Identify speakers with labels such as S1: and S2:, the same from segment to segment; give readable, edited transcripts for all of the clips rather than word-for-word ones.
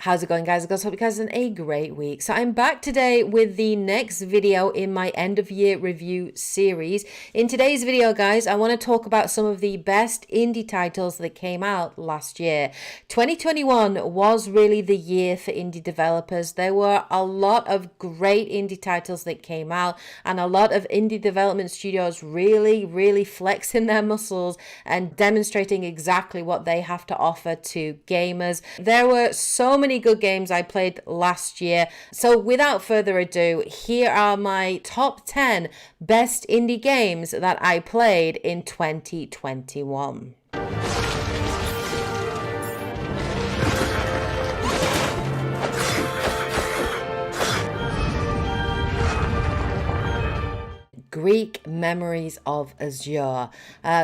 S1: How's it going, guys? I hope you guys had a great week. So I'm back today with the next video in my end of year review series. In today's video, guys, I want to talk about some of the best indie titles that came out last year. 2021 was really the year for indie developers. There were a lot of great indie titles that came out, and a lot of indie development studios really flexing their muscles and demonstrating exactly what they have to offer to gamers. There were so many good games I played last year. So without further ado, here are my top 10 best indie games that I played in 2021. Greek Memories of Azure.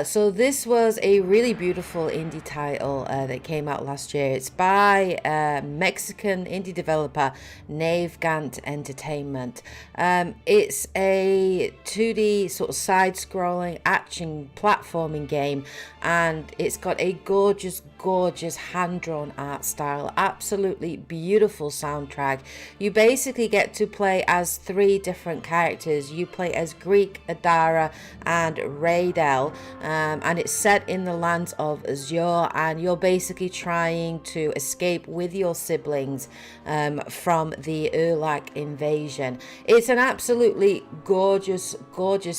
S1: So this was a really beautiful indie title that came out last year. It's by Mexican indie developer Gunk Entertainment. It's a 2D sort of side-scrolling action platforming game, and it's got a gorgeous hand-drawn art style, absolutely beautiful soundtrack. You basically get to play as 3 different characters. You play as Greek, Adara, and Raidel, and it's set in the lands of Azure, and you're basically trying to escape with your siblings from the Urlak invasion. It's an absolutely gorgeous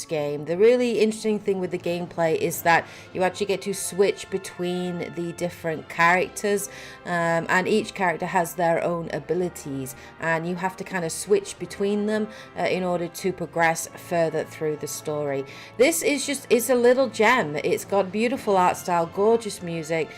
S1: game. The really interesting thing with the gameplay is that you actually get to switch between the different characters, and each character has their own abilities, and you have to kind of switch between them in order to progress further through the story. This is it's a little gem. It's got beautiful art style, gorgeous music,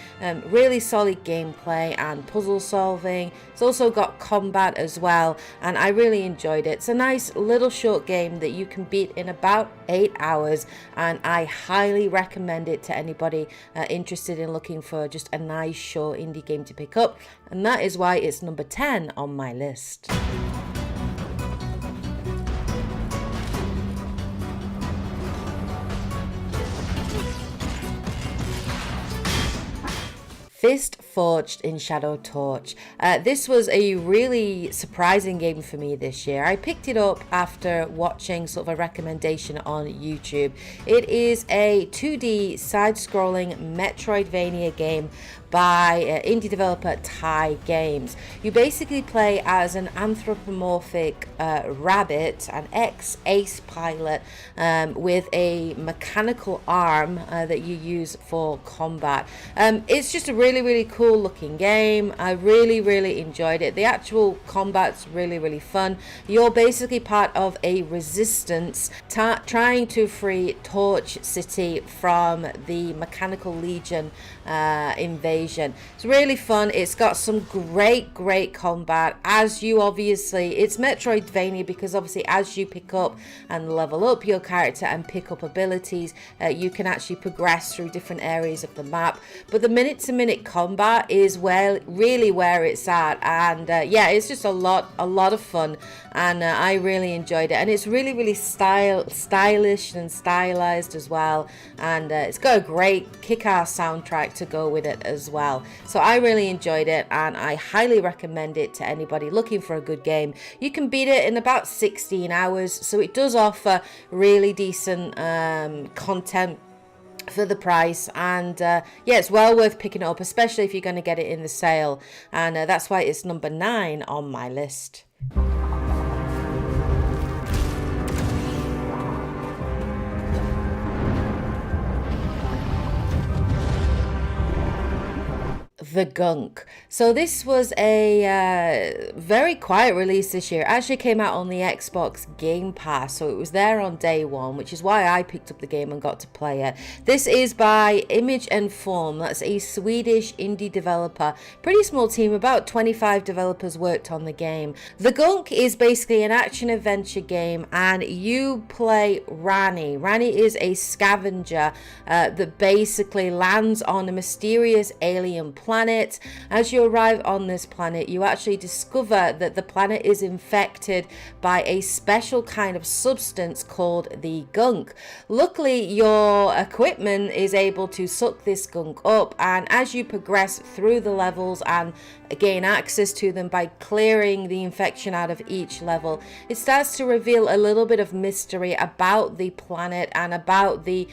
S1: really solid gameplay and puzzle solving. It's also got combat as well, and I really enjoyed it. It's a nice little short game that you can beat in about 8 hours, and I highly recommend it to anybody interested in looking for just a nice short indie game to pick up, and that is why it's number 10 on my list. Fist Forged in Shadow Torch. This was a really surprising game for me this year. I picked it up after watching sort of a recommendation on YouTube. It is a 2D side-scrolling Metroidvania game by indie developer Thai Games. You basically play as an anthropomorphic rabbit, an ex-ace pilot with a mechanical arm that you use for combat. It's just a really cool looking game. I really enjoyed it. The actual combat's really fun. You're basically part of a resistance trying to free Torch City from the Mechanical Legion invasion. It's really fun. It's got some great combat. As you obviously, it's Metroidvania because obviously as you pick up and level up your character and pick up abilities, you can actually progress through different areas of the map. But the minute-to-minute combat is really where it's at, and yeah, it's just a lot of fun, and I really enjoyed it. And it's really stylish and stylized as well, and it's got a great kick-ass soundtrack to go with it as well. So I really enjoyed it, and I highly recommend it to anybody looking for a good game. You can beat it in about 16 hours, so it does offer really decent content for the price, and yeah, it's well worth picking it up, especially if you're going to get it in the sale, and that's why it's number 9 on my list. The Gunk. So this was a very quiet release this year. It actually came out on the Xbox Game Pass, so it was there on day one, which is why I picked up the game and got to play it. This is by Image and Form. That's a Swedish indie developer. Pretty small team, about 25 developers worked on the game. The Gunk is basically an action-adventure game, and you play Rani. Rani is a scavenger that basically lands on a mysterious alien planet planet. As you arrive on this planet, you actually discover that the planet is infected by a special kind of substance called the gunk. Luckily, your equipment is able to suck this gunk up, and as you progress through the levels and gain access to them by clearing the infection out of each level, it starts to reveal a little bit of mystery about the planet and about the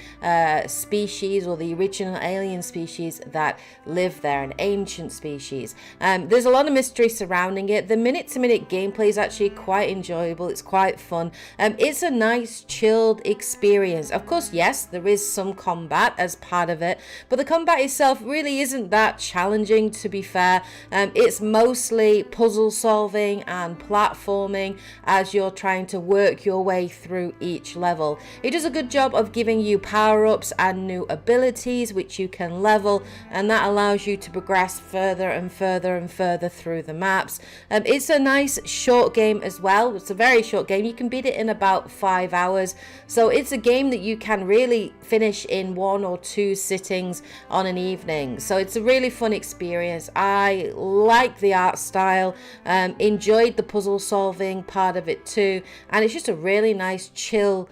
S1: species, or the original alien species that live there, an ancient species. There's a lot of mystery surrounding it. The minute-to-minute gameplay is actually quite enjoyable. It's quite fun. It's a nice chilled experience. Of course, yes, there is some combat as part of it, but the combat itself really isn't that challenging, to be fair. It's mostly puzzle solving and platforming as you're trying to work your way through each level. It does a good job of giving you power-ups and new abilities which you can level, and that allows you to progress further and further and further through the maps. It's a nice short game as well. It's a very short game. You can beat it in about 5 hours, so it's a game that you can really finish in 1 or 2 sittings on an evening. So it's a really fun experience. I like the art style, enjoyed the puzzle solving part of it too, and it's just a really nice chill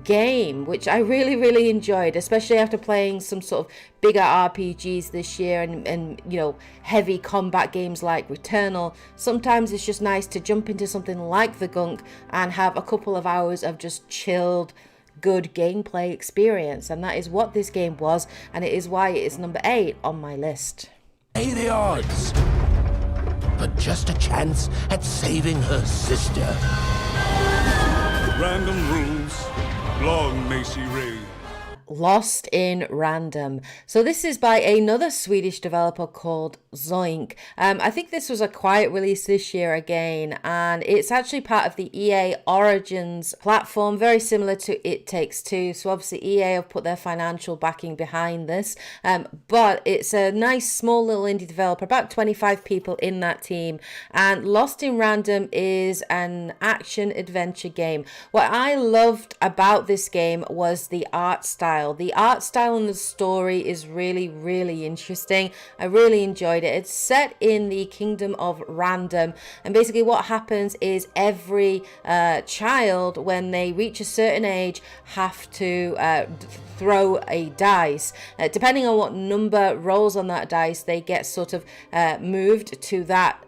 S1: game which I really enjoyed, especially after playing some sort of bigger RPGs this year and you know, heavy combat games like Returnal. Sometimes it's just nice to jump into something like the Gunk and have a couple of hours of just chilled good gameplay experience, and that is what this game was, and it is why it is number 8 on my list.
S2: Weigh the odds, but just a chance at saving her sister.
S3: Random rules, long may she reign.
S1: Lost in Random. So this is by another Swedish developer called Gunk. I think this was a quiet release this year again, and it's actually part of the EA Origins platform, very similar to It Takes Two. So obviously EA have put their financial backing behind this, but it's a nice small little indie developer, about 25 people in that team, and Lost in Random is an action adventure game. What I loved about this game was the art style. The art style and the story is really interesting. I really enjoyed it. It's set in the kingdom of Random, and basically what happens is every child, when they reach a certain age, have to throw a dice. Depending on what number rolls on that dice, they get sort of moved to that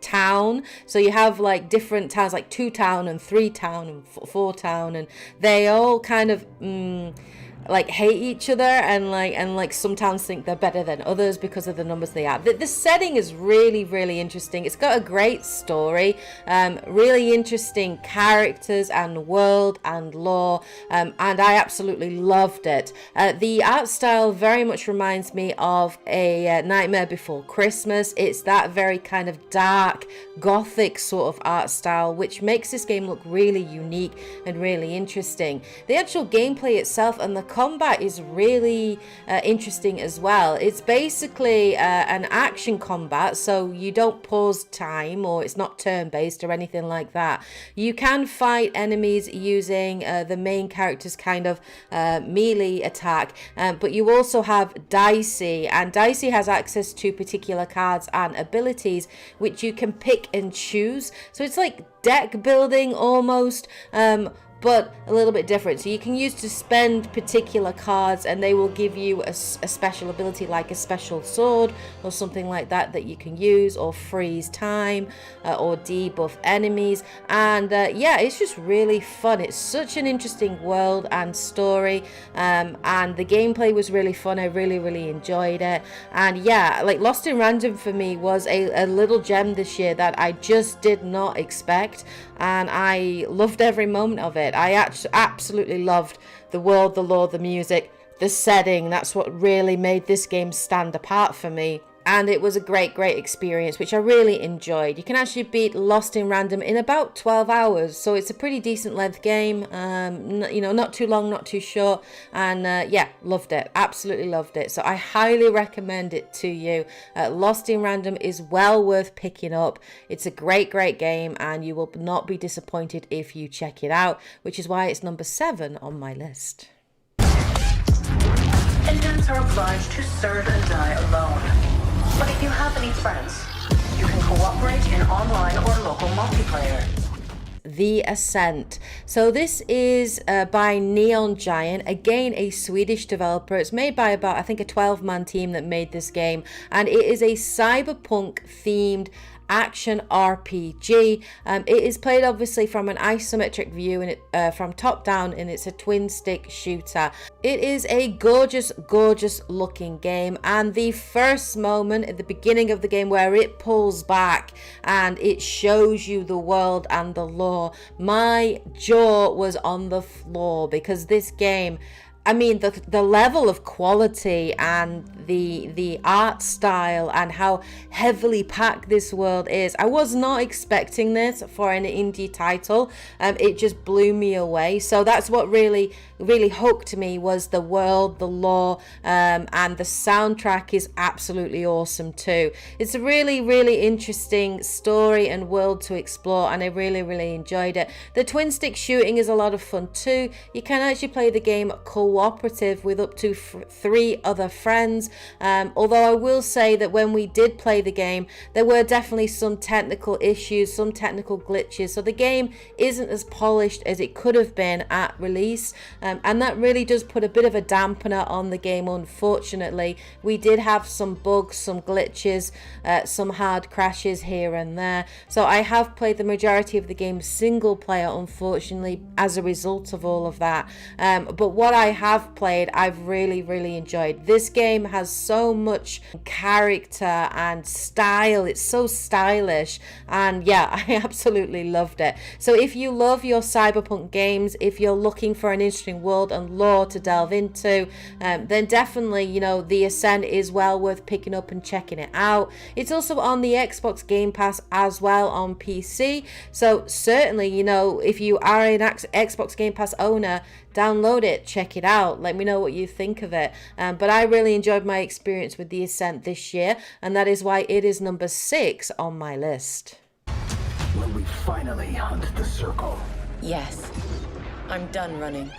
S1: town. So you have like different towns, like 2 town and 3 town and 4 town, and they all kind of like hate each other, and like some towns think they're better than others because of the numbers they are. The setting is really interesting. It's got a great story, really interesting characters and world and lore, and I absolutely loved it. The art style very much reminds me of a Nightmare Before Christmas. It's that very kind of dark gothic sort of art style, which makes this game look really unique and really interesting. The actual gameplay itself and the combat is really interesting as well. It's basically an action combat, so you don't pause time, or it's not turn-based or anything like that. You can fight enemies using the main character's kind of melee attack, but you also have Dicey, and Dicey has access to particular cards and abilities which you can pick and choose. So it's like deck building almost, but a little bit different. So you can use to spend particular cards, and they will give you a special ability, like a special sword or something like that that you can use, or freeze time, or debuff enemies. And yeah, it's just really fun. It's such an interesting world and story, and the gameplay was really fun. I really enjoyed it. And yeah, like Lost in Random for me was a little gem this year that I just did not expect, and I loved every moment of it. I absolutely loved the world, the lore, the music, the setting. That's what really made this game stand apart for me. And it was a great experience, which I really enjoyed. You can actually beat Lost in Random in about 12 hours, so it's a pretty decent length game. You know, not too long, not too short, and yeah, loved it, absolutely loved it. So I highly recommend it to you. Lost in Random is well worth picking up. It's a great game, and you will not be disappointed if you check it out, which is why it's number 7 on my list.
S4: Agents are obliged to serve and die alone. But if you have any friends, you can cooperate in online or local multiplayer.
S1: The Ascent. So this is by Neon Giant, again a Swedish developer. It's made by about, I think, a 12-man team that made this game, and it is a cyberpunk themed action RPG. It is played obviously from an isometric view and from top down, and it's a twin stick shooter. It is a gorgeous looking game, and the first moment at the beginning of the game where it pulls back and it shows you the world and the lore, my jaw was on the floor, because this game, I mean, the level of quality and the art style and how heavily packed this world is. I was not expecting this for an indie title. It just blew me away. So that's what really hooked me, was the world, the lore, and the soundtrack is absolutely awesome too. It's a really interesting story and world to explore, and I really enjoyed it. The twin stick shooting is a lot of fun too. You can actually play the game cooperative with up to 3 other friends, although I will say that when we did play the game, there were definitely some technical issues, some technical glitches, so the game isn't as polished as it could have been at release, and that really does put a bit of a dampener on the game, unfortunately. We did have some bugs, some glitches, some hard crashes here and there, so I have played the majority of the game single player, unfortunately, as a result of all of that, but what I have played, I've really enjoyed. This game has so much character and style. It's so stylish, and yeah, I absolutely loved it. So if you love your cyberpunk games, if you're looking for an interesting world and lore to delve into, then definitely, you know, The Ascent is well worth picking up and checking it out. It's also on the Xbox Game Pass as well on PC, so certainly, you know, if you are an Xbox Game Pass owner, download it, check it out, let me know what you think of it. But I really enjoyed my experience with The Ascent this year, and that is why it is number 6 on my list.
S5: Will we finally hunt the circle?
S4: Yes. I'm done running.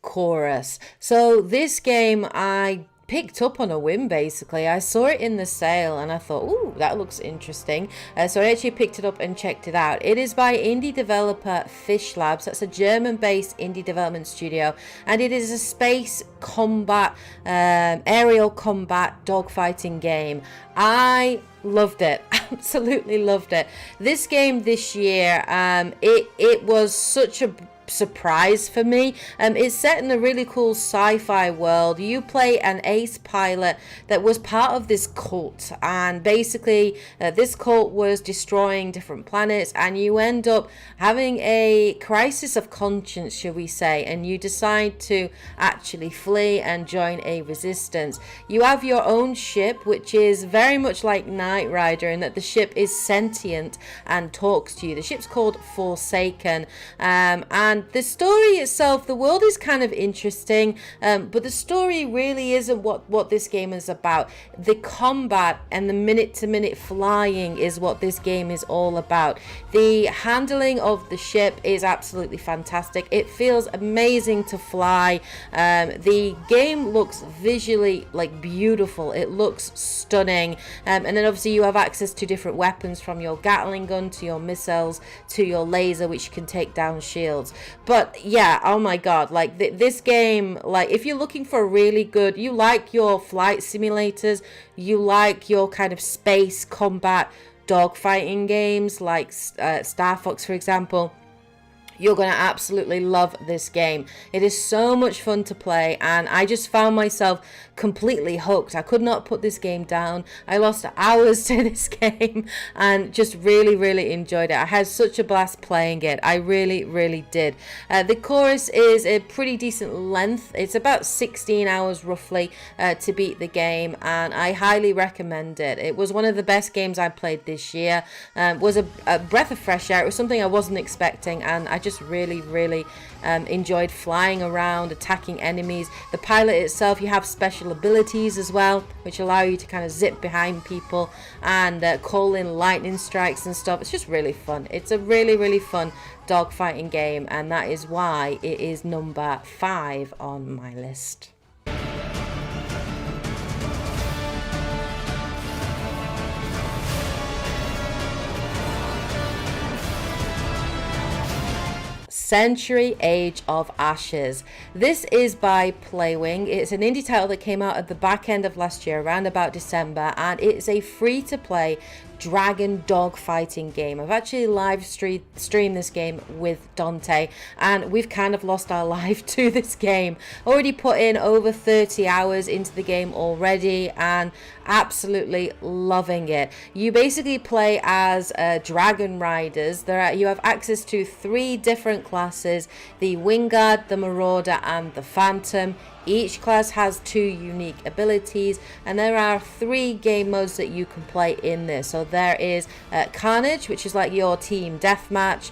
S1: Chorus. So this game I picked up on a whim, basically. I saw it in the sale and I thought, ooh, that looks interesting. So I actually picked it up and checked it out. It is by indie developer Fish Labs. That's a German-based indie development studio, and it is a space combat, aerial combat dogfighting game. I loved it, absolutely loved it. This game this year, it was such a surprise for me. It's set in a really cool sci-fi world. You play an ace pilot that was part of this cult, and basically this cult was destroying different planets, and you end up having a crisis of conscience, shall we say, and you decide to actually flee and join a resistance. You have your own ship, which is very much like Knight Rider in that the ship is sentient and talks to you. The ship's called Forsaken, and the story itself, the world is kind of interesting, but the story really isn't what this game is about. The combat and the minute-to-minute flying is what this game is all about. The handling of the ship is absolutely fantastic. It feels amazing to fly. The game looks visually like beautiful. It looks stunning, and then obviously you have access to different weapons, from your Gatling gun to your missiles to your laser, which can take down shields. But yeah, oh my god, like this game, like if you're looking for a really good, you like your flight simulators, you like your kind of space combat dogfighting games like Star Fox, for example, you're going to absolutely love this game. It is so much fun to play, and I just found myself completely hooked. I could not put this game down. I lost hours to this game and just really enjoyed it. I had such a blast playing it. I really did. The chorus is a pretty decent length. It's about 16 hours roughly to beat the game, and I highly recommend it. It was one of the best games I played this year. Was a breath of fresh air. It was something I wasn't expecting, and I just really enjoyed flying around, attacking enemies. The pilot itself, you have special abilities as well, which allow you to kind of zip behind people and call in lightning strikes and stuff. It's just really fun. It's a really fun dogfighting game, and that is why it is number 5 on my list. Century Age of Ashes. This is by Playwing. It's an indie title that came out at the back end of last year, around about December, and it's a free-to-play dragon dog fighting game. I've actually live streamed this game with Dante, and we've kind of lost our life to this game. Already put in over 30 hours into the game already, and absolutely loving it. You basically play as dragon riders. You have access to 3 different classes: the Wingard, the Marauder, and the Phantom. Each class has 2 unique abilities, and there are 3 game modes that you can play in this. So there is Carnage, which is like your team deathmatch,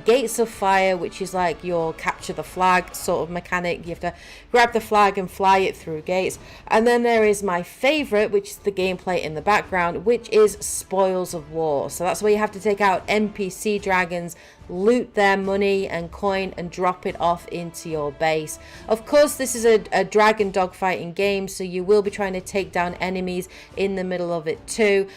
S1: Gates of Fire, which is like your capture the flag sort of mechanic. You have to grab the flag and fly it through gates. And then there is my favorite, which is the gameplay in the background, which is Spoils of War. So that's where you have to take out NPC dragons, loot their money and coin, and drop it off into your base. Of course, this is a dragon dogfighting game, so you will be trying to take down enemies in the middle of it too.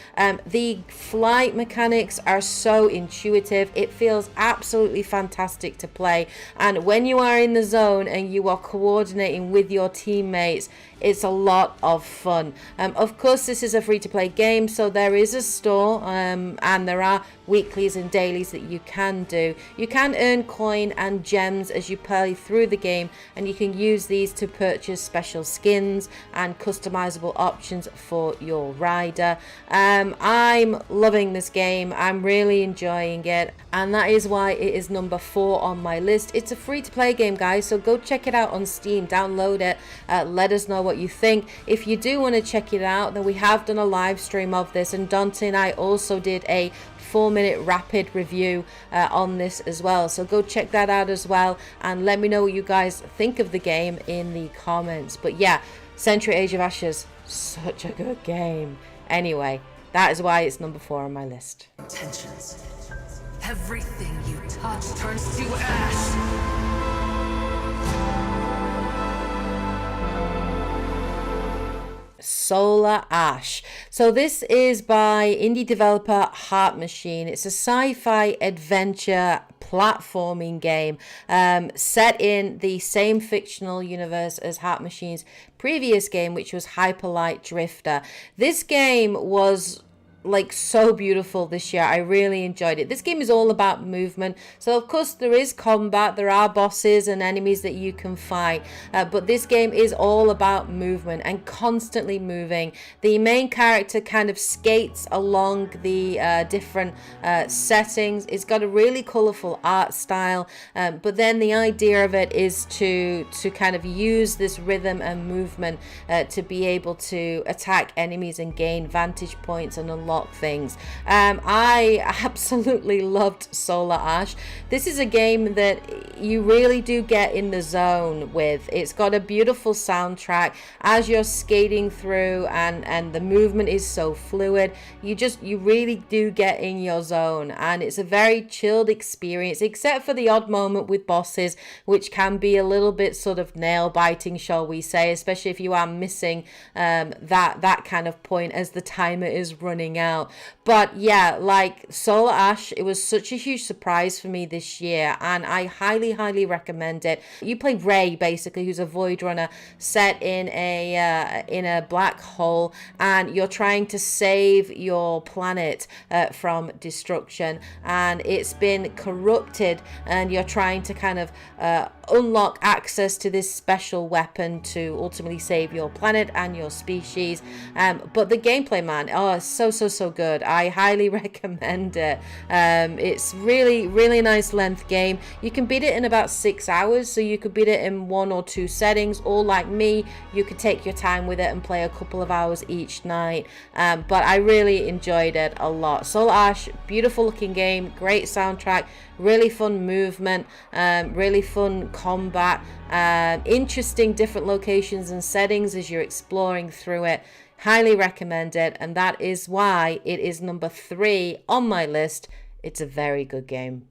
S1: The flight mechanics are so intuitive. It feels absolutely fantastic to play, and when you are in the zone and you are coordinating with your teammates, it's a lot of fun. Of course, this is a free-to-play game, so there is a store, and there are weeklies and dailies that you can do. You can earn coin and gems as you play through the game, and you can use these to purchase special skins and customizable options for your rider. I'm loving this game. I'm really enjoying it, and that is why it is number 4 on my list. It's a free-to-play game, guys, so go check it out on Steam, download it, let us know what you think. If you do want to check it out, then we have done a live stream of this, and Dante and I also did a 4-minute rapid review on this as well, so go check that out as well, and let me know what you guys think of the game in the comments. But yeah, Century Age of Ashes, such a good game. Anyway, that is why it's number 4 on my list.
S6: Intentions. Everything you touch turns to ash.
S1: Solar Ash. So this is by indie developer Heart Machine. It's a sci-fi adventure platforming game set in the same fictional universe as Heart Machine's previous game, which was Hyper Light Drifter. This game was like so beautiful this year. I really enjoyed it. This game is all about movement, so of course there is combat, there are bosses and enemies that you can fight, but this game is all about movement and constantly moving. The main character kind of skates along the different settings. It's got a really colorful art style, but then the idea of it is to kind of use this rhythm and movement to be able to attack enemies and gain vantage points and unlock things. I absolutely loved Solar Ash. This is a game that you really do get in the zone with. It's got a beautiful soundtrack as you're skating through, and the movement is so fluid. You really do get in your zone, and it's a very chilled experience, except for the odd moment with bosses, which can be a little bit sort of nail biting, shall we say, especially if you are missing that kind of point as the timer is running out. But yeah, like Solar Ash, it was such a huge surprise for me this year, and I highly recommend it. You play Ray, basically, who's a void runner set in a black hole, and you're trying to save your planet from destruction, and it's been corrupted, and you're trying to kind of unlock access to this special weapon to ultimately save your planet and your species. But the gameplay, man, it's so good. I highly recommend it. It's really nice length game. You can beat it in about 6 hours, so you could beat it in 1 or 2 settings, or like me, you could take your time with it and play a couple of hours each night. But I really enjoyed it a lot. Solar Ash, beautiful looking game, great soundtrack, really fun movement, really fun combat, interesting different locations and settings as you're exploring through it. Highly recommend it, and that is why it is number 3 on my list. It's a very good game.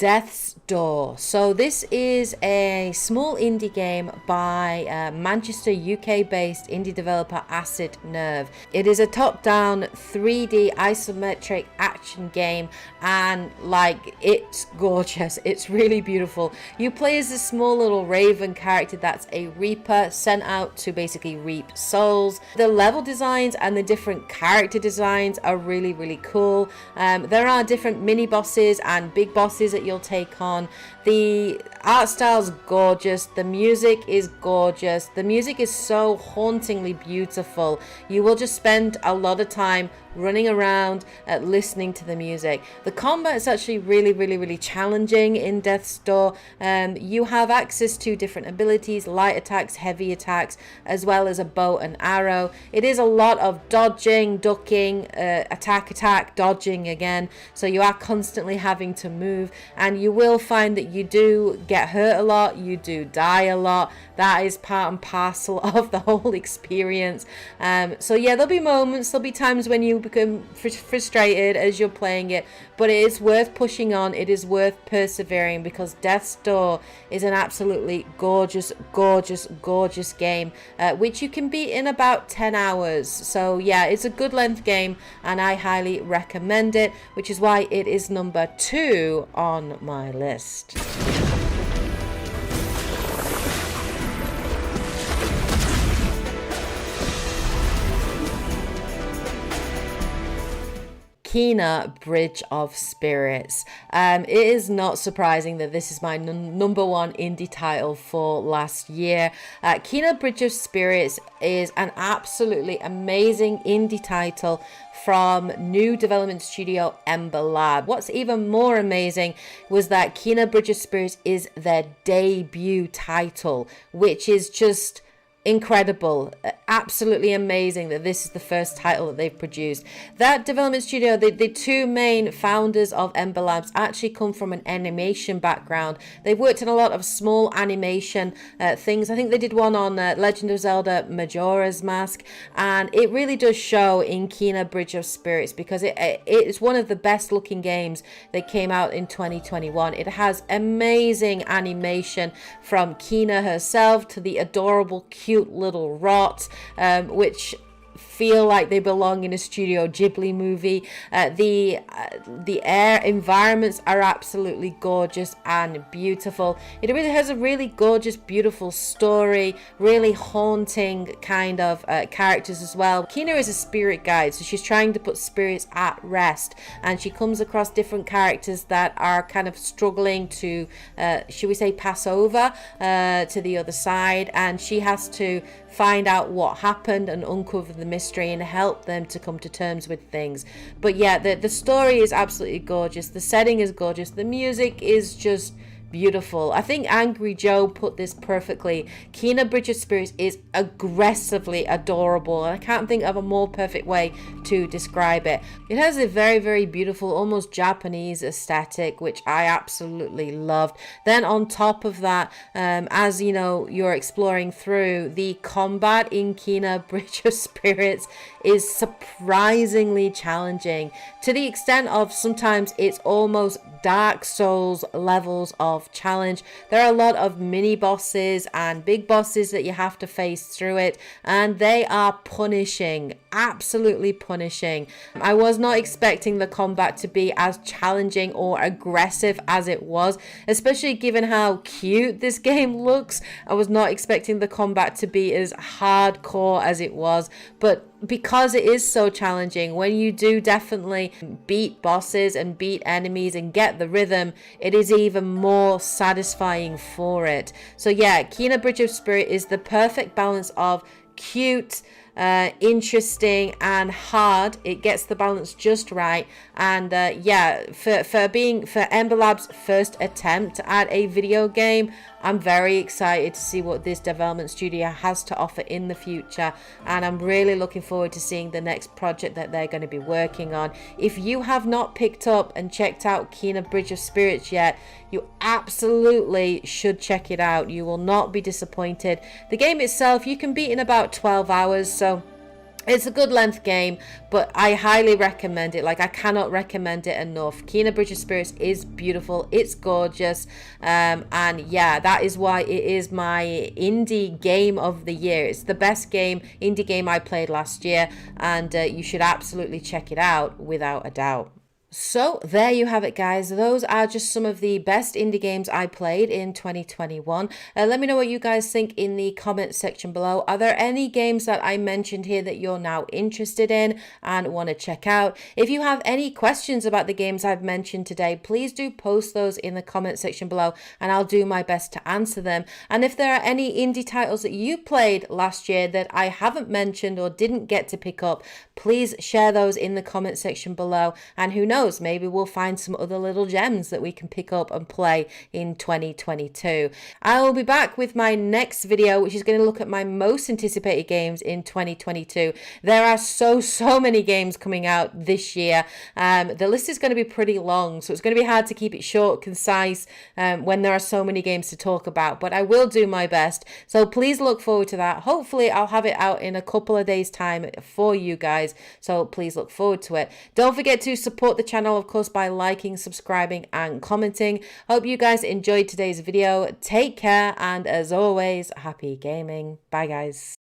S1: Death's Door. So this is a small indie game by Manchester UK based indie developer Acid Nerve. It is a top-down 3D isometric action game, and like, it's gorgeous. It's really beautiful. You play as this small little raven character that's a reaper sent out to basically reap souls. The level designs and the different character designs are really, really cool. There are different mini bosses and big bosses that you'll take on. The art style's gorgeous. The music is gorgeous. The music is so hauntingly beautiful. You will just spend a lot of time running around listening to the music. The combat is actually really, really, really challenging in Death's Door. You have access to different abilities, light attacks, heavy attacks, as well as a bow and arrow. It is a lot of dodging, ducking, attack, dodging again. So you are constantly having to move, and you will find that you do get hurt a lot, you do die a lot. That is part and parcel of the whole experience. So yeah, there'll be moments, there'll be times when you become frustrated as you're playing it, but it is worth pushing on. It is worth persevering, because Death's Door is an absolutely gorgeous, gorgeous, gorgeous game, which you can beat in about 10 hours. So yeah, it's a good length game, and I highly recommend it, which is why it is number 2 on my list. Kina, Bridge of Spirits. It is not surprising that this is my number 1 indie title for last year. Kina, Bridge of Spirits is an absolutely amazing indie title from new development studio Ember Lab. What's even more amazing was that Kina, Bridge of Spirits is their debut title, which is just incredible. Absolutely amazing that this is the first title that they've produced. That development studio, the two main founders of Ember Labs actually come from an animation background. They've worked on a lot of small animation things. I think they did one on Legend of Zelda Majora's Mask, and it really does show in Kina, Bridge of Spirits, because it is one of the best looking games that came out in 2021. It has amazing animation from Kina herself to the adorable cute little rots, which feel like they belong in a Studio Ghibli movie. The air environments are absolutely gorgeous and beautiful. It really has a really gorgeous, beautiful story, really haunting kind of characters as well. Kina is a spirit guide, so she's trying to put spirits at rest, and she comes across different characters that are kind of struggling to, should we say, pass over to the other side, and she has to find out what happened and uncover the mystery and help them to come to terms with things. But yeah, the story is absolutely gorgeous. The setting is gorgeous. The music is just beautiful. I think Angry Joe put this perfectly. Kina, Bridge of Spirits is aggressively adorable, and I can't think of a more perfect way to describe it. It has a very, very beautiful, almost Japanese aesthetic, which I absolutely loved. Then on top of that, as you know, you're exploring through, the combat in Kina, Bridge of Spirits is surprisingly challenging, to the extent of sometimes it's almost Dark Souls levels of challenge. There are a lot of mini bosses and big bosses that you have to face through it, and they are punishing, absolutely punishing. I was not expecting the combat to be as challenging or aggressive as it was, especially given how cute this game looks. I was not expecting the combat to be as hardcore as it was, but because it is so challenging, when you do definitely beat bosses and beat enemies and get the rhythm, it is even more satisfying for it. So yeah, Kina, Bridge of Spirit is the perfect balance of cute, interesting and hard. It gets the balance just right, and yeah, for Ember Labs' first attempt at a video game, I'm very excited to see what this development studio has to offer in the future, and I'm really looking forward to seeing the next project that they're going to be working on. If you have not picked up and checked out Kina, Bridge of Spirits yet, you absolutely should check it out. You will not be disappointed. The game itself you can beat in about 12 hours, so It's a good length game, but I highly recommend it. Like, I cannot recommend it enough. Kina Bridge of Spirits is beautiful. It's gorgeous. And yeah, that is why it is my indie game of the year. It's the best indie game I played last year. And you should absolutely check it out without a doubt. So there you have it, guys. Those are just some of the best indie games I played in 2021. Let me know what you guys think in the comment section below. Are there any games that I mentioned here that you're now interested in and want to check out? If you have any questions about the games I've mentioned today, please do post those in the comment section below and I'll do my best to answer them. And if there are any indie titles that you played last year that I haven't mentioned or didn't get to pick up, please share those in the comment section below. And who knows, maybe we'll find some other little gems that we can pick up and play in 2022. I will be back with my next video, which is going to look at my most anticipated games in 2022. There are so many games coming out this year. The list is going to be pretty long, so it's going to be hard to keep it short, concise, when there are so many games to talk about, but I will do my best. So please look forward to that. Hopefully I'll have it out in a couple of days time for you guys, so please look forward to it. Don't forget to support the channel, of course, by liking, subscribing and commenting. Hope you guys enjoyed today's video. Take care, and as always, happy gaming. Bye guys.